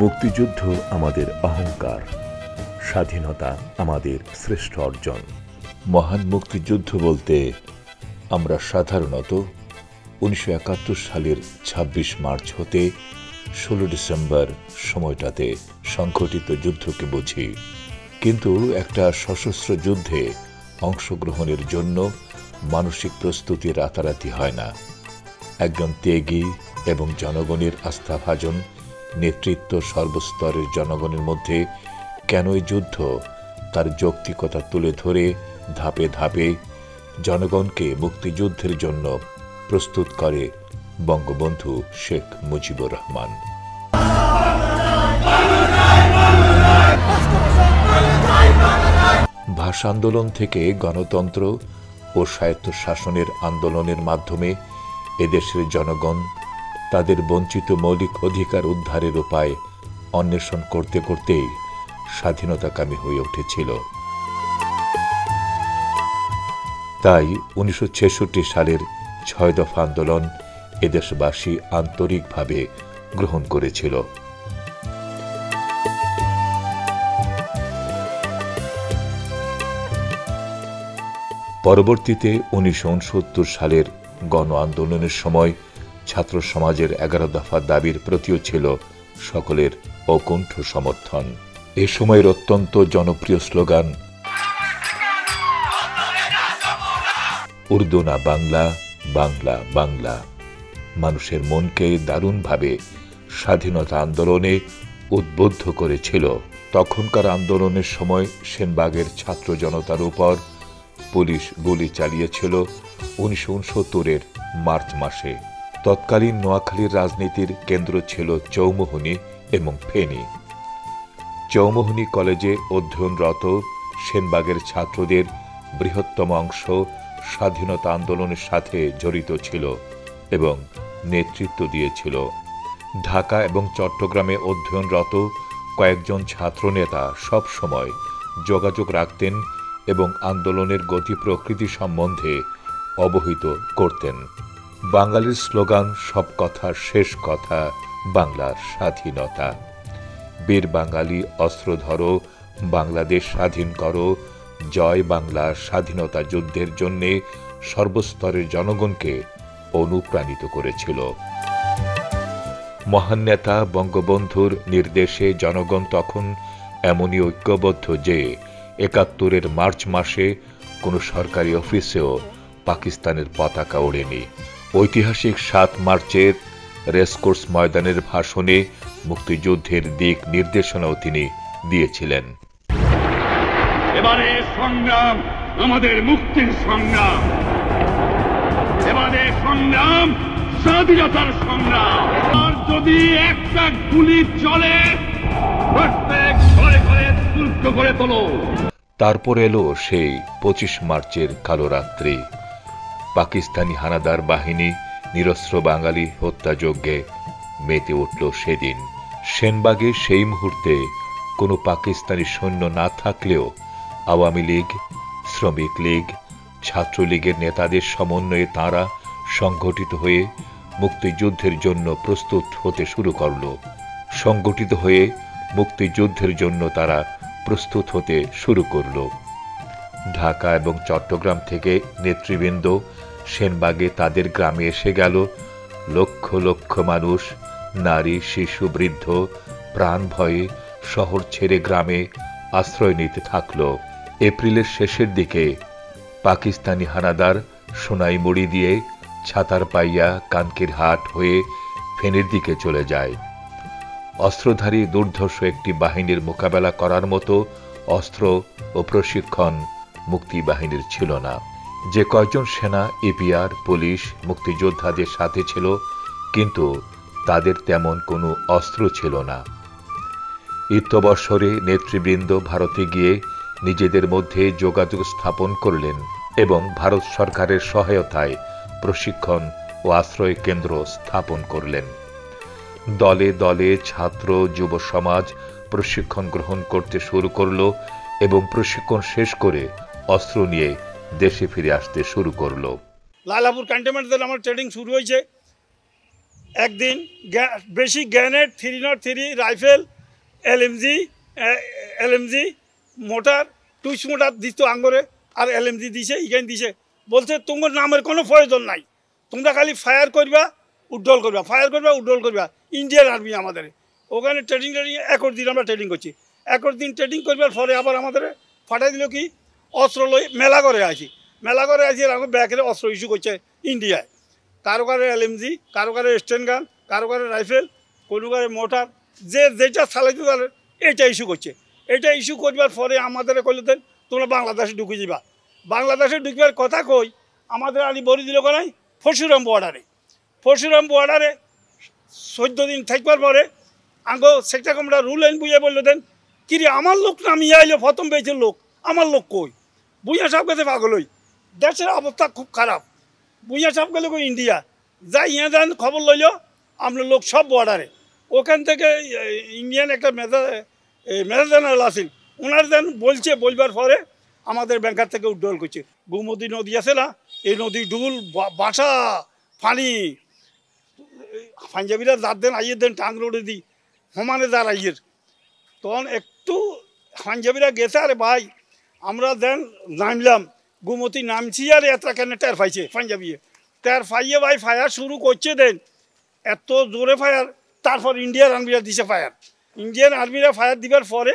মুক্তিযুদ্ধ আমাদের অহংকার, স্বাধীনতা আমাদের শ্রেষ্ঠ অর্জন। মহান মুক্তিযুদ্ধ বলতে আমরা সাধারণত 1971 সালের 26 মার্চ হতে 16 ডিসেম্বর সময়টাতে সংঘটিত যুদ্ধকে বুঝি। কিন্তু একটা সশস্ত্র যুদ্ধে অংশগ্রহণের জন্য মানসিক প্রস্তুতি রাতারাতি হয় না। একজন ত্যাগী এবং জনগণের আস্থাভাজন নেতৃত্ব সর্বস্তরের জনগণের মধ্যে কেন এই যুদ্ধ তার যৌক্তিকতা তুলে ধরে ধাপে ধাপে জনগণকে মুক্তিযুদ্ধের জন্য প্রস্তুত করে বঙ্গবন্ধু শেখ মুজিবুর রহমান। ভাষা আন্দোলন থেকে গণতন্ত্র ও স্বায়ত্তশাসনের আন্দোলনের মাধ্যমে এদেশের জনগণ তাদের বঞ্চিত মৌলিক অধিকার উদ্ধারের উপায় অন্বেষণ করতে করতেই স্বাধীনতাকামী হয়ে উঠেছিল। তাই 1966 সালের 6 দফা আন্দোলন এদেশবাসী আন্তরিকভাবে গ্রহণ করেছিল। পরবর্তীতে 1969 সালের গণ আন্দোলনের সময় ছাত্র সমাজের 11 দফা দাবির প্রতিও ছিল সকলের অকুণ্ঠ সমর্থন। এ সময়ের অত্যন্ত জনপ্রিয় স্লোগান উর্দু না বাংলা, বাংলা বাংলা মানুষের মনকে দারুণভাবে স্বাধীনতা আন্দোলনে উদ্বুদ্ধ করেছিল। তখনকার আন্দোলনের সময় সেনবাগের ছাত্র জনতার উপর পুলিশ গুলি চালিয়েছিল 1969 মার্চ মাসে। তৎকালীন নোয়াখালীর রাজনীতির কেন্দ্র ছিল চৌমুহনী এবং ফেনী। চৌমুহনী কলেজে অধ্যয়নরত সেনবাগের ছাত্রদের বৃহত্তম অংশ স্বাধীনতা আন্দোলনের সাথে জড়িত ছিল এবং নেতৃত্ব দিয়েছিল। ঢাকা এবং চট্টগ্রামে অধ্যয়নরত কয়েকজন ছাত্রনেতা সবসময় যোগাযোগ রাখতেন এবং আন্দোলনের গতি প্রকৃতি সম্বন্ধে অবহিত করতেন। বাঙালির স্লোগান সব কথার শেষ কথা বাংলার স্বাধীনতা। বীর বাঙালি অস্ত্র ধরো, বাংলাদেশ স্বাধীন করো, জয় বাংলা স্বাধীনতা যুদ্ধের জন্যে সর্বস্তরের জনগণকে অনুপ্রাণিত করেছিল। মহান নেতা বঙ্গবন্ধুর নির্দেশে জনগণ তখন এমনই ঐক্যবদ্ধ যে 71 মার্চ মাসে কোনো সরকারি অফিসেও পাকিস্তানের পতাকা ওড়েনি। ঐতিহাসিক 7 মার্চের রেসকোর্স ময়দানের ভাষণে মুক্তিযুদ্ধের দিক নির্দেশনাও তিনি দিয়েছিলেন। এবারে সংগ্রাম আমাদের মুক্তির সংগ্রাম, এবারে সংগ্রাম স্বাধীনতার সংগ্রাম। আর যদি একটা গুলি চলে প্রত্যেক ঘরে ঘরে শুল্ক করে তোলো। তারপর এলো সেই 25 মার্চের কালো রাত্রি। পাকিস্তানি হানাদার বাহিনী নিরস্ত্র বাঙালি হত্যাযজ্ঞে মেতে উঠল সেদিন। সেনবাগে সেই মুহূর্তে কোনো পাকিস্তানি সৈন্য না থাকলেও আওয়ামী লীগ, শ্রমিক লীগ, ছাত্রলীগের নেতাদের সমন্বয়ে তাঁরা সংগঠিত হয়ে মুক্তিযুদ্ধের জন্য প্রস্তুত হতে শুরু করল। সংগঠিত হয়ে মুক্তিযুদ্ধের জন্য তারা প্রস্তুত হতে শুরু করল। ঢাকা এবং চট্টগ্রাম থেকে নেতৃবৃন্দ সেনবাগে তাদের গ্রামে এসে গেল। লক্ষ লক্ষ মানুষ, নারী, শিশু, বৃদ্ধ প্রাণ ভয়ে শহর ছেড়ে গ্রামে আশ্রয় নিতে থাকল। এপ্রিলের শেষের দিকে পাকিস্তানি হানাদার সোনাইমুড়ি দিয়ে ছাতারপাইয়া, কানকির হাট হয়ে ফেনীর দিকে চলে যায়। অস্ত্রধারী দুর্ধর্ষ একটি বাহিনীর মোকাবেলা করার মতো অস্ত্র ও প্রশিক্ষণ মুক্তিবাহিনীর ছিল না। যে কয়েকজন সেনা, ইপিআর, পুলিশ মুক্তিযোদ্ধাদের সাথে ছিল, কিন্তু তাদের তেমন কোনো অস্ত্র ছিল না। ইত্যবসরে নেতৃবৃন্দ ভারতে গিয়ে নিজেদের মধ্যে যোগাযোগ স্থাপন করলেন এবং ভারত সরকারের সহায়তায় প্রশিক্ষণ ও আশ্রয় কেন্দ্র স্থাপন করলেন। দলে দলে ছাত্র যুব সমাজ প্রশিক্ষণ গ্রহণ করতে শুরু করল এবং প্রশিক্ষণ শেষ করে অস্ত্র নিয়ে দেশে ফিরে আসতে শুরু করল। লালাপুর ক্যান্টনমেন্ট থেকে আমার ট্রেনিং শুরু হয়েছে। একদিন বেশি গ্রেনেড, 303 রাইফেল এলএমজি এলএমজি মোটার টুইস মোটার দিত আঙ্গরে আর এলএমজি দিছে ইখান দিছে বলছে তোমার নামের কোনো প্রয়োজন নাই, তোমরা খালি ফায়ার করবা উড্ডল করবা, ফায়ার করবা উড্ডল করবা। ইন্ডিয়ান আর্মি আমাদের ওখানে ট্রেনিং একর দিন আমরা ট্রেনিং করছি। একর দিন ট্রেনিং করবার পরে আবার আমাদের ফাটাই দিল কি অস্ত্র লই মেলা করে আসি, মেলা করে আসি এখন ব্যাকের অস্ত্র ইস্যু করছে ইন্ডিয়ায়। কারো কারো এলএমজি, কারো কারো স্টেন গান, কারো কারো রাইফেল, কোনো কারো মোটর, যে যেটা চালাইতে পারে এইটা ইস্যু করছে। এটা ইস্যু করবার পরে আমাদের কইলে দেন তোমরা বাংলাদেশে ঢুকে যাবা। বাংলাদেশে ঢুকবার কথা কই আমাদের আলি বরি দিল নাই পরশুরাম বর্ডারে। পরশুরাম বর্ডারে 14 দিন থাকবার পরে আঙ্গো সেক্টর কমান্ডার রুল আইন বুঝে বললো দেন কিরে আমার লোক নামিয়ে আইলো প্রথম পেয়েছে লোক, আমার লোক কই? বুঝা সাহেব কাছে পাগল হই, দেশের অবস্থা খুব খারাপ। বুঝা সাহেব গেলে কই ইন্ডিয়া যাই ইয়ে দেন খবর লইল আপনার লোক সব বর্ডারে। ওখান থেকে ইন্ডিয়ান একটা মেজর জেনারেল আসিল, ওনার দেন বলছে, বলবার পরে আমাদের ব্যাংকার থেকে উড্ডল করছে। গোমতী নদী আছে না, এই নদী ডুল বাসা পানি পাঞ্জাবিরা যার দেন আইয়ের দেন টাং রোডে দিই সমানে যার আইয়ের তখন একটু পাঞ্জাবিরা গেছে। আরে ভাই আমরা দেন নামলাম গোমতী নামছি আর এত কেন টের পাইছে পাঞ্জাবি টের পাইয়ে ভাই ফায়ার শুরু করছে দেন এত জোরে ফায়ার। তারপর ইন্ডিয়ান আর্মিরা দিছে ফায়ার। ইন্ডিয়ান আর্মিরা ফায়ার দিবার পরে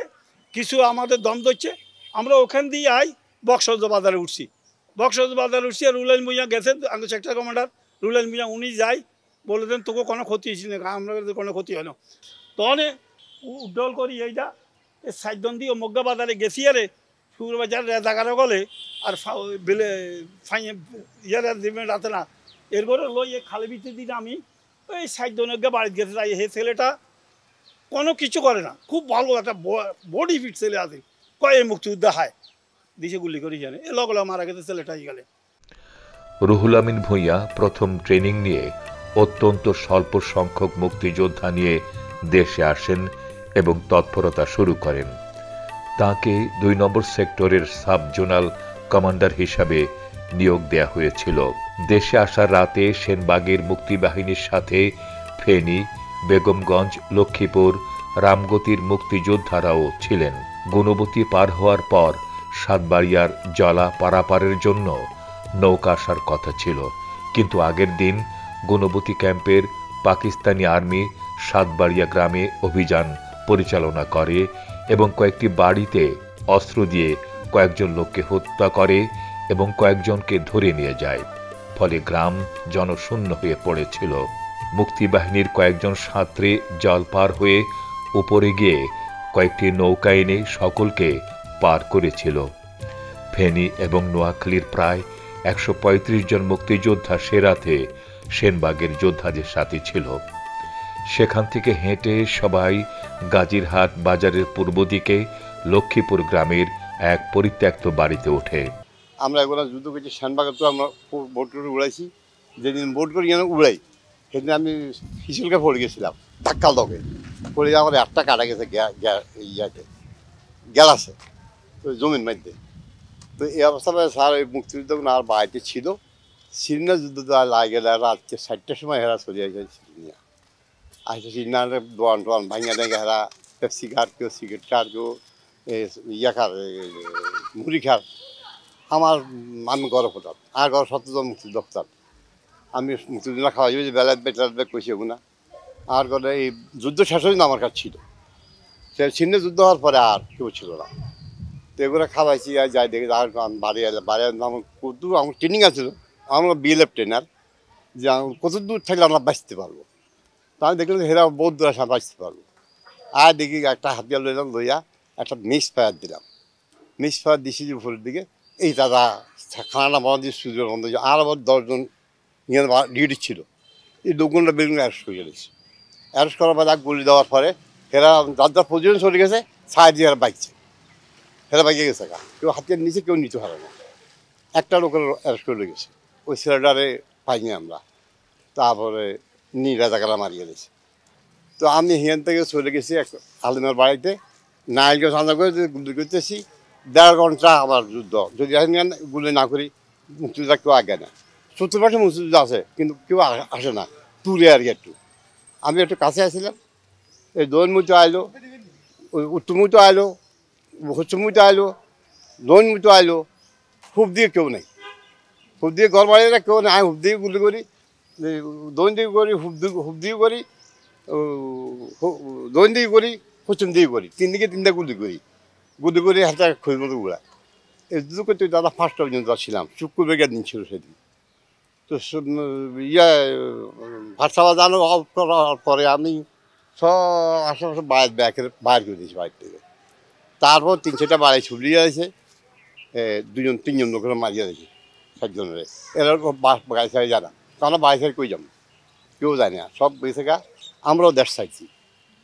কিছু আমাদের দম ধরছে, আমরা ওখান দিয়ে আই বক্সজ বাজারে উঠছি। বক্সজ বাজারে উঠছি আর রুলাইন ভুঁইয়া গেছে আগে সেক্টর কমান্ডার রুলাইন ভুঁইয়া উনি যাই বলে দেন তোকে কোনো ক্ষতি হয়েছি না, আমরা কোনো ক্ষতি হয় না। তখন উড্ডল করি এইটা সাইডন দিয়ে মগ্গা বাজারে গেছি আরে শুক্র বাজার রেজাগারে গলে আর বেলে ফাইয়ে ইয়ারে দিবেন রাতে না এরপরে লই খালি বিতে দিন আমি ওই সাইডনকে বাড়িতে গেছে যাই। হে ছেলেটা কোনো কিছু করে না, খুব ভালো একটা বডি ফিট ছেলে আছে, কয় মুক্তিযোদ্ধা হায় দিছে গুলি করি জানে এ লগলা মারা গেছে ছেলেটাই গেলে। রুহুল আমিন ভূঁইয়া প্রথম ট্রেনিং নিয়ে অত্যন্ত স্বল্প সংখ্যক মুক্তিযোদ্ধা নিয়ে দেশে আসেন এবং তৎপরতা শুরু করেন। তাকে 2 নম্বর সেক্টরের সাব জোনাল কমান্ডার হিসাবে নিয়োগ দেয়া হয়েছিল। দেশে আসার রাতে সেনবাগের মুক্তিবাহিনীর সাথে ফেনী, বেগমগঞ্জ, লক্ষ্মীপুর, রামগতির মুক্তিযোদ্ধারাও ছিলেন। গুণবতী পার হওয়ার পর সাতবাড়িয়ার জলা পারাপারের জন্য নৌকা আসার কথা ছিল, কিন্তু আগের দিন গুণবতী ক্যাম্পের পাকিস্তানি আর্মি সাতবাড়িয়া গ্রামে অভিযান পরিচালনা করে এবং কয়েকটি বাড়িতে অস্ত্র দিয়ে কয়েকজন লোককে হত্যা করে এবং কয়েকজনকে ধরে নিয়ে যায়। ফলে গ্রাম জনশূন্য হয়ে পড়েছিল। মুক্তিবাহিনীর কয়েকজন সাঁতরে জল পার হয়ে উপরে গিয়ে কয়েকটি নৌকা এনে সকলকে পার করেছিল। ফেনী এবং নোয়াখালীর প্রায় 135 জন মুক্তিযোদ্ধা সে রাতে সেনবাগের যোদ্ধাদের সাথে ছিল। সেখান থেকে হেঁটে সবাই গাজীরহাট বাজারের পূর্ব দিকে লক্ষ্মীপুর গ্রামের এক পরিত্যক্ত বাড়িতে ওঠে। আমরা এগুলো যুদ্ধ করছি সেনবাগে, তো আমরা বোট করে উড়াইছি। যেদিন বোট করে যেন উড়াই সেদিন আমি হিসুলকে পড়ে গেছিলাম ধাক্কাল দকে পড়ে আমার একটা কাটা গেছে ইয়াতে গেলাছে তো জমির মধ্যে। তো এই অবস্থায় স্যার ওই মুক্তিযুদ্ধ আর বাড়িতে ছিল। সিরিনা যুদ্ধ তো লাগে রাতকে 4টার সময় হেরা চলে আসে সিরিনা আসে। সিরিনা দোয়ান টোয়ান ভাঙিয়া দেখে হেরা পেপসি খার, কেউ সিগারেট খার, কেউ ইয়া খার মুড়ি খার। আমি গড়ে ফোটাম আর ঘর 17 জন মুক্তিযুদ্ধ ফোটাম। আমি মুক্তিযুদ্ধ খাওয়া যাবে যে বেলায় বেটার বেগ কইছি না। আর ঘরে এই যুদ্ধ শেষ হয়ে আমার কাছে ছিল। সে ছিন্ন যুদ্ধ হওয়ার পরে আর কেউ ছিল না। তো এগুলো খাওয়াইছি আর যাই দেখি আর বাড়ি এলে বাড়ি আমার কত আমার ট্রেনিং আছে, আমরা বিএলএফ ট্রেনার, যে কত দূর থাকলে আমরা বাঁচতে পারবো। তো আমি দেখলাম হেরা বহুত দূর আসে বাঁচতে পারবো। আর দেখি একটা হাতিয়ার লইয়া একটা মিক্স ফায়ার দিলাম। মিক্স ফায়ার দিছি যে উপরের দিকে এই দাদা খানাটা বন্ধ দিয়ে সূর্য বন্ধ দিয়ে আর আবার 10 জন নিয়ে ডিউটি ছিল। এই 2 ঘন্টা বেগুন অ্যারেস্ট করে গেছি। অ্যারেস্ট করার পর এক গুলি দেওয়ার পরে হেরা যার পজিশন চলে গেছে ছায়া দিয়ে হেরা বাইকছে, হেরা বাইকে গেছে গা, কেউ হাতিয়ার নিচে কেউ নিতে পারে না। একটা লোকের অ্যারেস্ট করে গেছে, ওই ছেলেটারে পাইনি আমরা। তারপরে রাজাকারা মারিয়ে গেছে। তো আমি হিয়ান থেকে চলে গেছি এক আলিমের বাড়িতে, নাইলকে সামনে করে গুলি করতেছি। 1.5 ঘন্টা আমার যুদ্ধ, যদি গুলি না করি মুক্তিযোদ্ধা কেউ আগে না। 70% মুক্তিযোদ্ধা আছে কিন্তু কেউ আসে না, তুলে আর কি একটু। আমি একটু কাছে আসছিলাম, এই দোয়ের মধ্যে আইলো উত্তর মুতো আইলো, পশ্চিম মুতো আইলো, দক্ষিণ মুতো আইলো, হুপ দিয়ে কেউ নেই। হুপ দিয়ে ঘর বাড়িরা কেউ নেই। আমি হুপ দিয়ে গুলি করি, দক্ষিণ দিকে করি, হুপ দিয়ে করি, দক্ষিণ দিকে করি, পশ্চিম দিকে করি, তিনটা গুলি করি হাতে খই মতো উড়া। এই দুটো করতে দাদা 5টা পর্যন্ত ছিলাম। শুক্রবার দিন ছিল সেদিন। তো ভাতসালা জানো অফ করার পরে আমি সব আশেপাশে বাইর করে দিয়েছি বাড়ির থেকে। তারপর 3-4টা বাড়ি ছুটিয়ে আছে, 2-3জন লোকেরা মারিয়ে দিয়েছে 7জনের। এরা গাড়ি ছাড়ি জানা, তারা বাড়ি ছাড়ি কই যাবো কেউ জানে না, সব বেঁচে গা। আমরাও দেশ চাইছি,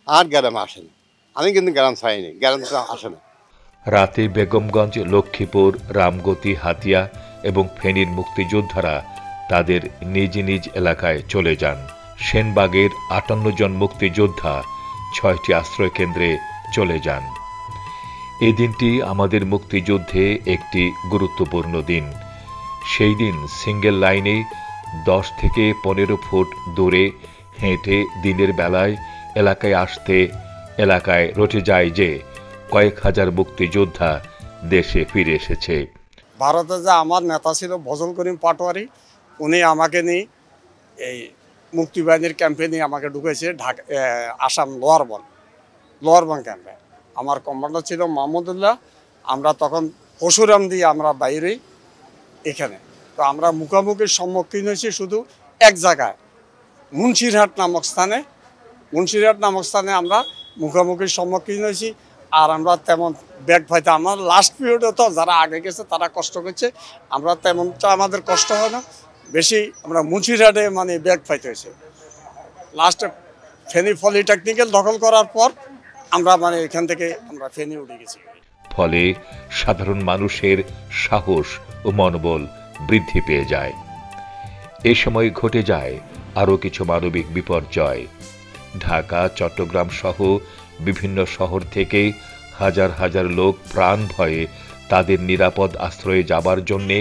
আর গ্রামে আসেনি। আমি কিন্তু গ্রাম চাইনি, গ্রাম আসে না। রাতে বেগমগঞ্জ, লক্ষ্মীপুর, রামগতি, হাতিয়া এবং ফেনীর মুক্তিযোদ্ধারা তাদের নিজ নিজ এলাকায় চলে যান। সেনবাগের 58 জন মুক্তিযোদ্ধা 6টি আশ্রয় কেন্দ্রে চলে যান। এই দিনটি আমাদের মুক্তিযুদ্ধে একটি গুরুত্বপূর্ণ দিন। সেই দিন সিঙ্গেল লাইনে 10 থেকে 15 ফুট দূরে হেঁটে দিনের বেলায় এলাকায় আসতে এলাকায় রটে যায় যে কয়েক হাজার মুক্তিযোদ্ধা দেশে ফিরে এসেছে। ভারতে যে আমার নেতা ছিল ফজল করিম পাটোয়ারি, উনি আমাকে নিয়ে এই মুক্তিবাহিনীর ক্যাম্পে নিয়ে আমাকে ঢুকেছে আসাম লোয়ারবন ক্যাম্পে। আমার কমান্ডার ছিল মাহমুদুল্লাহ। আমরা তখন পরশুরাম দিয়ে আমরা বাইরে এখানে। তো আমরা মুখোমুখির সম্মুখীন হয়েছি শুধু এক জায়গায়, মুন্সিরহাট নামক স্থানে আমরা মুখোমুখির সম্মুখীন হয়েছি। আর আমরা তেমন ব্যাগ পাইতে আমার লাস্ট পিরিয়ডে তো যারা আগে গেছে তারা কষ্ট করছে, আমরা তেমনটা আমাদের কষ্ট হয় না বেশি। আমরা মুন্সিরহাটে মানে ব্যাগ পাইতে হয়েছে। লাস্টে ফেনী পলিটেকনিক্যাল দখল করার পর আমরা মানে এখান থেকে আমরা ফেনী উঠে গেছি। ফলে সাধারণ মানুষের সাহস ও মনোবল বৃদ্ধি পেয়ে যায়। এ সময় ঘটে যায় আরও কিছু মানবিক বিপর্যয়। ঢাকা, চট্টগ্রাম সহ বিভিন্ন শহর থেকে হাজার হাজার লোক প্রাণ ভয়ে তাদের নিরাপদ আশ্রয়ে যাবার জন্যে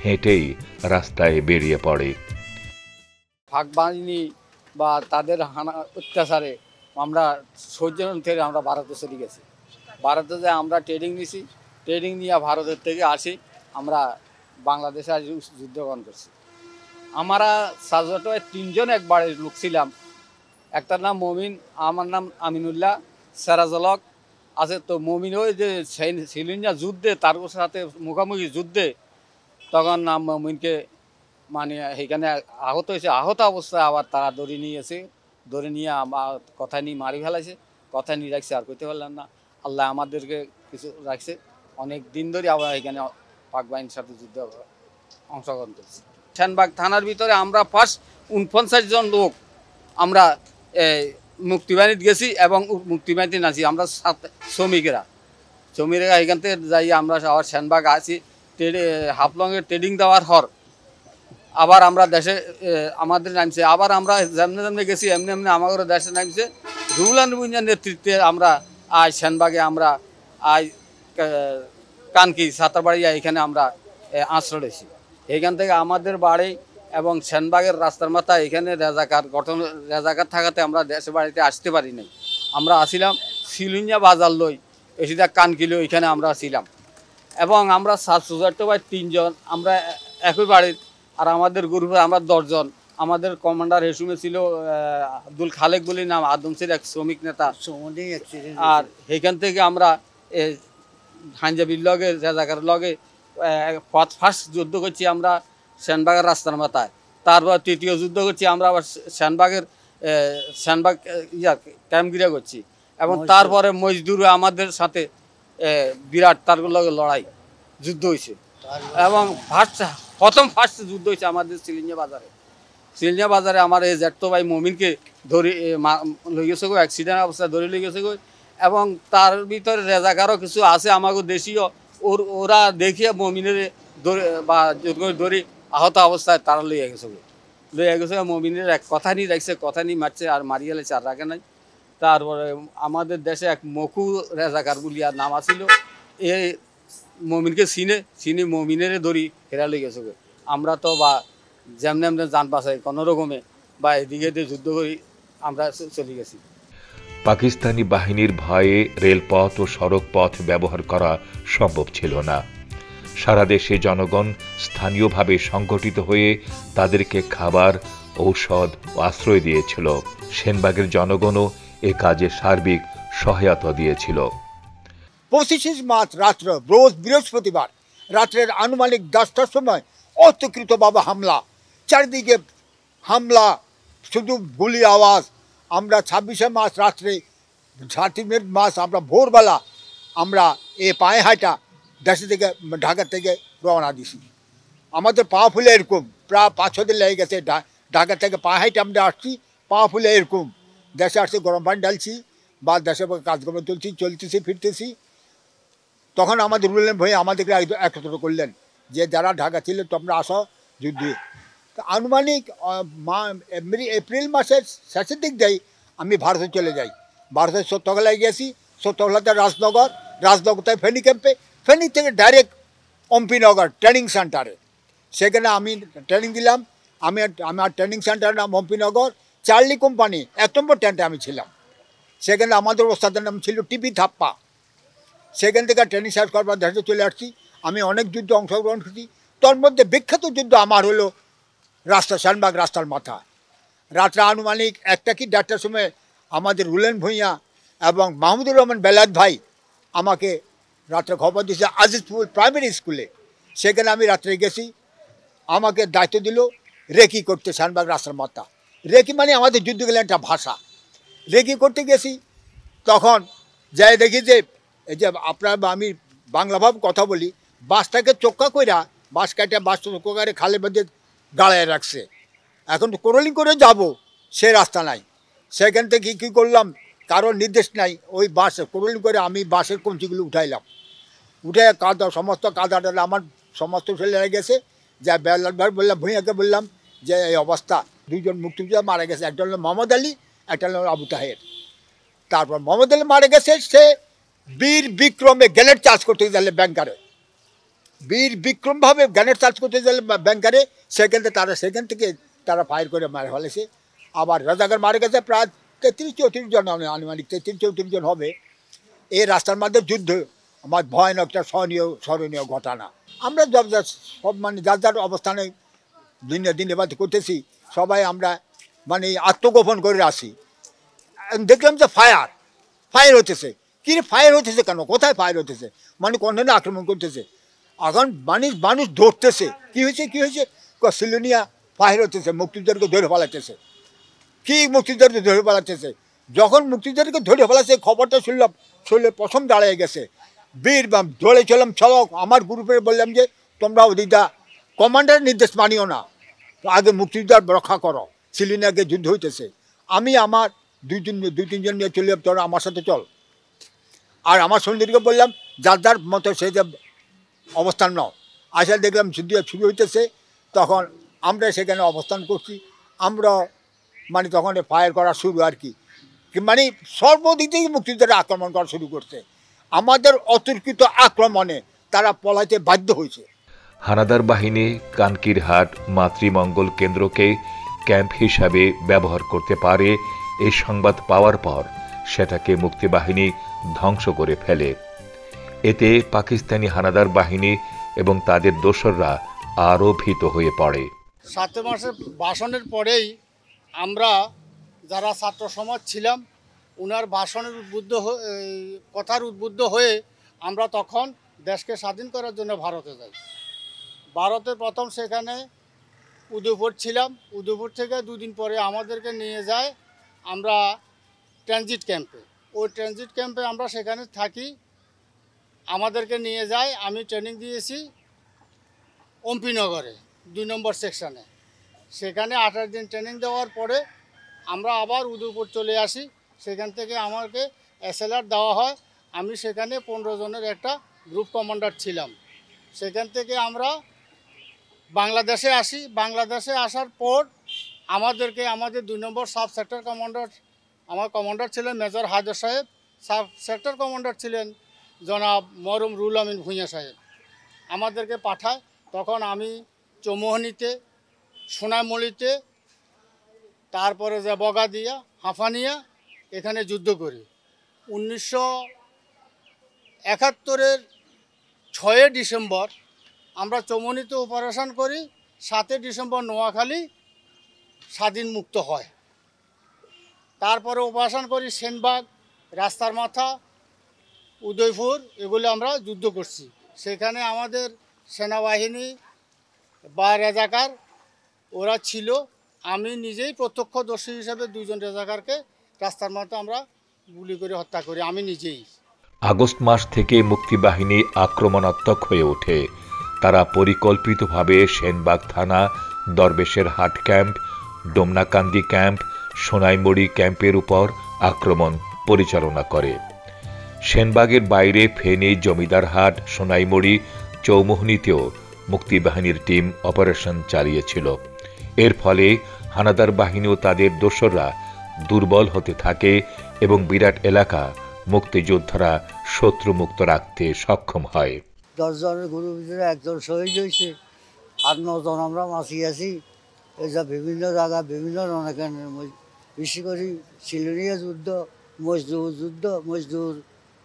হেঁটেই রাস্তায় বেরিয়ে পড়ে। পাক বাহিনী বা তাদের অত্যাচারে আমরা সহ্য থেকে আমরা ভারতে চলে গেছি। ভারতে যে আমরা ট্রেনিং নিছি, ট্রেনিং নিয়ে ভারতের থেকে আসি আমরা বাংলাদেশে আজ যুদ্ধগণ করছি। আমরা সাজোটায় 3জন এক বাড়ির লোক ছিলাম। একটার নাম মমিন, আমার নাম আমিনুল্লাহ, সেরাজলক আছে। তো মমিন ওই যে সিলিন্ডার যুদ্ধে তার সাথে মুখোমুখি যুদ্ধে তখন নাম মমিনকে মানে সেইখানে আহত হয়েছে। আহত অবস্থায় আবার তারা ধরে নিয়ে আমার কথা নিয়ে মারি ফেলাইছে। কথা নিয়ে রাখছে, আর করতে পারলাম না। আল্লাহ আমাদেরকে কিছু রাখছে। অনেক দিন ধরে আবার এখানে পাক বাহিনীর সাথে যুদ্ধ অংশগ্রহণ করছি। সেনবাগ থানার ভিতরে আমরা 49 জন লোক আমরা মুক্তিবাহিনীতে গেছি এবং মুক্তিবাহিনীতে নাচি। আমরা শ্রমিকেরা এখান থেকে যাই আমরা আবার সেনবাগ আছি। হাফলংয়ের ট্রেডিং দেওয়ার হর আবার আমরা দেশে আমাদের নামছে। আবার আমরা যেমনি গেছি এমনি আমাদের দেশে নামছে। রুহুল আমিনের নেতৃত্বে আমরা আজ সেনবাগে আমরা আজ কানকি সাতারবাড়িয়া এখানে আমরা আশ্রয় রয়েছি। এখান থেকে আমাদের বাড়ি এবং সেনবাগের রাস্তার মাথায় এখানে রেজাকার থাকাতে আমরা দেশে বাড়িতে আসতে পারি নাই। আমরা আসিলাম সিলিঞ্জা বাজার লই এসিটা কানকিলো, এখানে আমরা ছিলাম। এবং আমরা 7-3 জন আমরা একই বাড়ির। আর আমাদের গ্রুপে আমরা 10 জন। আমাদের কমান্ডার হেসুমে ছিল আব্দুল খালেক বলে নাম, আদমসির এক শ্রমিক নেতা। আর এখান থেকে আমরা হাঞ্জাবির লগে রেজাকার লগে ফার্স্ট যুদ্ধ করছি আমরা সেনবাগের রাস্তার মাথায়। তারপর তৃতীয় যুদ্ধ করছি আমরা আবার সেনবাগ ক্যাম্পগিরা করছি। এবং তারপরে মজদুর আমাদের সাথে বিরাট তার লগে লড়াই যুদ্ধ হয়েছে। এবং প্রথম ফার্স্ট যুদ্ধ হয়েছে আমাদের সিলিঞ্জা বাজারে আমার এই জ্যাঠতো ভাই মমিনকে ধরে লই গেছে গো, অ্যাক্সিডেন্ট অবস্থায় ধরে লই গেছে গো। এবং তার ভিতরে রেজাকারও কিছু আছে আমাকে দেশীয়, ওরা দেখিয়ে মমিনের ধরে আহত অবস্থায় তারা লইয়া গেছে মমিনের এক কথা নিয়ে রাখছে, কথা নিয়ে মারছে আর মারিয়ে লেছে, আর রাখে নাই। তারপরে আমাদের দেশে এক মকু রেজাকার বলি আর নাম আছিল, এ মমিনকে চিনে মমিনের ধরি হেরা লই গেছে। আমরা তো বা যেমনি যান বাঁচাই কোনো রকমে বা এদিকে যুদ্ধ করি আমরা চলে গেছি। পাকিস্তানি বাহিনীর ভয়ে রেলপথ ও সড়ক পথ ব্যবহার করা সম্ভব ছিল না। সারা দেশে জনগণ স্থানীয়ভাবে সংগঠিত হয়ে তাদেরকে খাবার, ঔষধ ও আশ্রয় দিয়েছিল। সেনবাগের জনগণও এ কাজে সার্বিক সহায়তা দিয়েছিল। 25 মার্চ রাত্রে রোজ বৃহস্পতিবার রাত্রের আনুমানিক 10টার সময় অতর্কিতভাবে হামলা, চারিদিকে হামলা, শুধু গুলি আওয়াজ। আমরা 26শে মার্চ রাত্রে 30 মার্চ আমরা ভোরবেলা আমরা পায়ে হাঁটা দেশে থেকে ঢাকা থেকে রওনা দিছি। আমাদের পা ফুলে এরকম প্রায় 5-6 দিন লেগে গেছে। ঢাকা থেকে পায়ে হাঁটা আমরা আসছি, পা ফুলে এরকম। দেশে আসছি, গরম পানি ডালছি বা দেশে কাজকর্ম চলতেছি ফিরতেছি। তখন আমাদের রুলেন ভাই আমাদেরকে একত্র করলেন যে যারা ঢাকা ছিল তোমরা আসো যুদ্ধে। তো আনুমানিক এপ্রিল মাসের শেষের দিক দিয়ে আমি ভারতে চলে যাই। ভারতের সত্যগলায় গেছি, সত্যগলাতে রাজনগরতে ফেনী ক্যাম্পে, ফেনী থেকে ডাইরেক্ট অম্পিনগর ট্রেনিং সেন্টারে। সেখানে আমি ট্রেনিং দিলাম। আমার ট্রেনিং সেন্টারের নাম অম্পিনগর। চার্লি কোম্পানি 1 নম্বর টেন্টে আমি ছিলাম। সেখানে আমাদের ওস্তাদের নাম ছিল টিপি থাপ্পা। সেখান থেকে ট্রেনিং শেষ করবার দেশে চলে আসছি। আমি অনেক যুদ্ধে অংশগ্রহণ করেছি। তোর মধ্যে বিখ্যাত যুদ্ধ আমার হলো সেনবাগ রাস্তার মাথা। রাত্রে আনুমানিক 1টা কি 1:30টার সময় আমাদের রুলেন ভূঁইয়া এবং মাহমুদুর রহমান বেলায়েত ভাই আমাকে রাত্রে খবর দিয়েছে আজিজপুর প্রাইমারি স্কুলে। সেখানে আমি রাত্রে গেছি। আমাকে দায়িত্ব দিল রেকি করতে সেনবাগ রাস্তার মাথা। রেকি মানে আমাদের যুদ্ধ গেলে একটা ভাষা। রেকি করতে গেছি, তখন যাই দেখি যে এই যে আমি বাংলাভাবে কথা বলি, বাসটাকে চোক্কা কইরা বাস কাটা বাস চোক্কা করে খালের মধ্যে গাড়ায় রাখছে। এখন কোরলিং করে যাব, সে রাস্তা নাই। সেখান থেকে কী করলাম, কারোর নির্দেশ নাই, ওই বাসে কোরলিং করে আমি বাসের কঞ্চিগুলো উঠাইলাম। উঠে সমস্ত কাদাটা আমার সমস্ত ছেলে গেছে। যা বেলাল বললাম, ভূঁইয়াকে বললাম যে এই অবস্থা, 2 জন মুক্তিযোদ্ধা মারা গেছে। একটা হলো মোহাম্মদ আলী, একটা হলো আবু তাহের। তারপর মোহাম্মদ আলী মারা গেছে, সে বীর বিক্রমে গ্যানেট চার্জ করতে গেলে ব্যাংকারে, বীর বিক্রমভাবে গ্যানেট চার্জ করতে গেলে ব্যাংকারে। সেখান থেকে তারা ফায়ার করে মারা ফেলেছে। আবার রাজাকার মারা গেছে প্রায় 33-34 জন, আনুমানিক 33-34 জন হবে। এই রাস্তার মধ্যে যুদ্ধ আমার ভয়ানক একটা স্মরণীয় ঘটনা। আমরা সব মানে যার যার অবস্থানে দিনে বাদ করতেছি, সবাই আমরা মানে আত্মগোপন করে আসি। দেখলাম যে ফায়ার হতেছে। কী রে ফায়ার হতেছে কেন, কোথায় ফায়ার হতেছে, মানে কোনদিন আক্রমণ করতেছে। এখন মানুষ ধরতেছে, কী হয়েছে সিলোনিয়া ফায়ার হতেছে, মুক্তিযোদ্ধাকে ধরে ফেলাতেছে। কি মুক্তিযোদ্ধাকে ধরে ফেলাতেছে? যখন মুক্তিযোদ্ধাকে ধরে ফেলাচ্ছে খবরটা শুনলাম, শুনলে প্রথম দাঁড়িয়ে গেছে বীর দৌড়ে চলাম। চলো আমার গ্রুপে বললাম যে তোমরা ওদিকটা কমান্ডারের নির্দেশ মানিও না, আগে মুক্তিযোদ্ধার রক্ষা করো, সিলোনিয়াকে যুদ্ধ হইতেছে। আমি আমার 2-3 জন নিয়ে চলে তোরা আমার সাথে চল। আর আমার সঙ্গীকে বললাম যার যার মতো সে যে অবস্থান নাও। আসা দেখলাম যুদ্ধ শুরু হইতেছে, তখন আমরা সেখানে অবস্থান করছি। আমরা মানে তখন ফায়ার করা শুরু আর কি, মানে সর্বদিক থেকে মুক্তিযোদ্ধারা আক্রমণ করা শুরু করছে। আমাদের অতর্কিত আক্রমণে তারা পলাইতে বাধ্য হয়েছে। হানাদার বাহিনী কানকিরহাট মাতৃমঙ্গল কেন্দ্রকে ক্যাম্প হিসাবে ব্যবহার করতে পারে এই সংবাদ পাওয়ার পর সেটাকে মুক্তিবাহিনী ধ্বংস করে ফেলে। এতে পাকিস্তানি হানাদার বাহিনী এবং তাদের দোসররা আরও ভীত হয়ে পড়ে। 7 মাসের ভাষণের পরেই আমরা যারা ছাত্র সমাজ ছিলাম, উনার ভাষণের কথার উদ্বুদ্ধ হয়ে আমরা তখন দেশকে স্বাধীন করার জন্য ভারতে যাই। ভারতে প্রথম সেখানে উদয়পুর ছিলাম। উদয়পুর থেকে 2 দিন পরে আমাদেরকে নিয়ে যায় আমরা ট্রানজিট ক্যাম্পে। ওই ট্রানজিট ক্যাম্পে আমরা সেখানে থাকি, আমাদেরকে নিয়ে যায়। আমি ট্রেনিং দিয়েছি অম্পিনগরে 2 নম্বর সেকশানে। সেখানে 28 দিন ট্রেনিং দেওয়ার পরে আমরা আবার উদয়পুর চলে আসি। সেখান থেকে আমাকে SLR দেওয়া হয়। আমি সেখানে 15 জনের একটা গ্রুপ কমান্ডার ছিলাম। সেখান থেকে আমরা বাংলাদেশে আসি। বাংলাদেশে আসার পর আমাদেরকে আমাদের 2 নম্বর সাব সেক্টর কমান্ডার, আমার কমান্ডার ছিলেন মেজর হায়দার সাহেব, সাব সেক্টর কমান্ডার ছিলেন জনাব মরহুম রুহুল আমিন ভূঁইয়া সাহেব, আমাদেরকে পাঠায়। তখন আমি চৌমোহনীতে, সোনামণিতে, তারপরে যে বগাদিয়া, হাঁফানিয়া এখানে যুদ্ধ করি। 1971-এর 6 ডিসেম্বর আমরা চৌমনিতে অপারেশন করি, 7 ডিসেম্বর নোয়াখালী স্বাধীন মুক্ত হয়। তারপরে অপারেশন করি সেনবাগ, রাস্তার মাথা, উদয়পুর, এগুলো আমরা যুদ্ধ করছি। সেখানে আমাদের সেনাবাহিনী বা রাজাকার ওরা ছিল। আমি নিজেই প্রত্যক্ষদর্শী হিসাবে 2 জন রাজাকারকে রাস্তার মাথা আমরা গুলি করে হত্যা করি, আমি নিজেই। আগস্ট মাস থেকে মুক্তিবাহিনী আক্রমণাত্মক হয়ে ওঠে। তারা পরিকল্পিতভাবে সেনবাগ থানা, দরবেশের হাট ক্যাম্প, ডোমনাকান্দি ক্যাম্প, সোনাইমুড়ি ক্যাম্পের উপর আক্রমণ পরিচালনা করে। সেনবাগের বাইরে ফেনী, জমিদারহাট, সোনাইমুড়ি, চৌমুহনীতেও মুক্তিবাহিনীর টিম অপারেশন চালিয়েছিল। এর ফলে হানাদার বাহিনী ও তাদের দোসররা দুর্বল হতে থাকে এবং বিরাট এলাকা মুক্তিযোদ্ধারা শত্রুমুক্ত রাখতে সক্ষম হয়। 10 জনের গুরুর ভিতরে 1 জন শহীদ হয়েছে, 8-9 জন আমরা মাসি আছি। এসব বিভিন্ন জায়গা, বিভিন্ন রণাঙ্গনের, বেশি করে সিলুনিয়া যুদ্ধ, মজদুর যুদ্ধ, মজদুর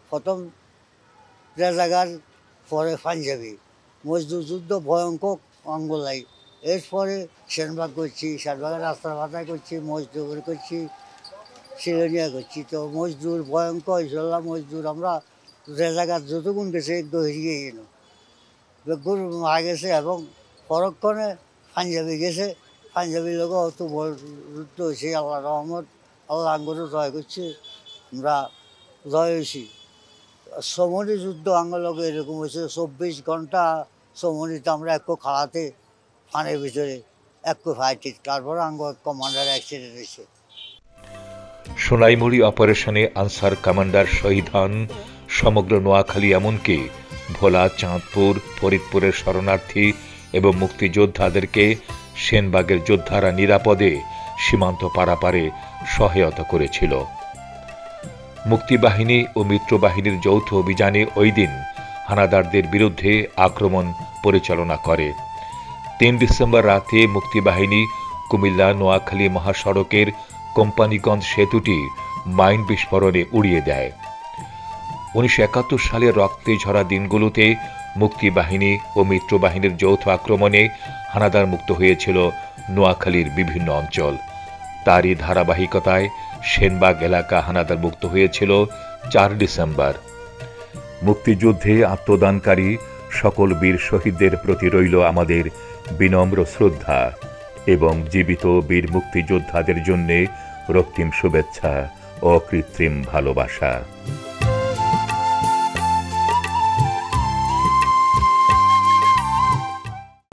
প্রথম রেজাগার, পরে পাঞ্জাবি। মজদুর যুদ্ধ ভয়ঙ্কর অঙ্গলাই। এরপরে সেনবাগ করছি, সেনবাগের রাস্তার মাথায় করছি, মজদুর করছি, সিলুনিয়া করছি। তো মজদুর ভয়ঙ্কর ইসলাম মজদুর আমরা রেজাগার যতগুণ গেছে গহিয়ে গেল, বেগুর মারা গেছে এবং পরক্ষণে পাঞ্জাবি গেছে। পাঞ্জাবির লোক অত বড় যুদ্ধ হয়েছে, আল্লাহ রহমত, আল্লাহ আঙ্গুরও জয় করছে, আমরা জয় হয়েছি। সমনি যুদ্ধ আঙ্গলকে এরকম হয়েছে, 24 ঘন্টা সমনিতে আমরা একটু খাড়াতে ফানের ভিতরে একটু ফাইটি, তারপর আঙ্গ কমান্ডার অ্যাক্সিডেন্ট হয়েছে। সোনাইমুড়ি অপারেশনে আনসার কমান্ডার শহীদ হন। সমগ্র নোয়াখালী এমনকি ভোলা, চাঁদপুর, ফরিদপুরের শরণার্থী এবং মুক্তিযোদ্ধাদেরকে সেনবাগের যোদ্ধারা নিরাপদে সীমান্ত পারাপারে সহায়তা করেছিল। মুক্তিবাহিনী ও মিত্রবাহিনীর যৌথ অভিযানে ওই দিন হানাদারদের বিরুদ্ধে আক্রমণ পরিচালনা করে। 3 ডিসেম্বর রাতে মুক্তিবাহিনী কুমিল্লা নোয়াখালী মহাসড়কের কোম্পানিগঞ্জ সেতুটি মাইন বিস্ফোরণে উড়িয়ে দেয়। 1971 সালের রক্তে ঝরা দিনগুলোতে মুক্তিবাহিনী ও মিত্রবাহিনীর যৌথ আক্রমণে হানাদার মুক্ত হয়েছিল নোয়াখালীর বিভিন্ন অঞ্চল। তারই ধারাবাহিকতায় সেনবাগ এলাকা হানাদার মুক্ত হয়েছিল 4 ডিসেম্বর। মুক্তিযুদ্ধে আত্মদানকারী সকল বীর শহীদদের প্রতি রইল আমাদের বিনম্র শ্রদ্ধা এবং জীবিত বীর মুক্তিযোদ্ধাদের জন্য রক্তিম শুভেচ্ছা ও কৃত্রিম ভালোবাসা।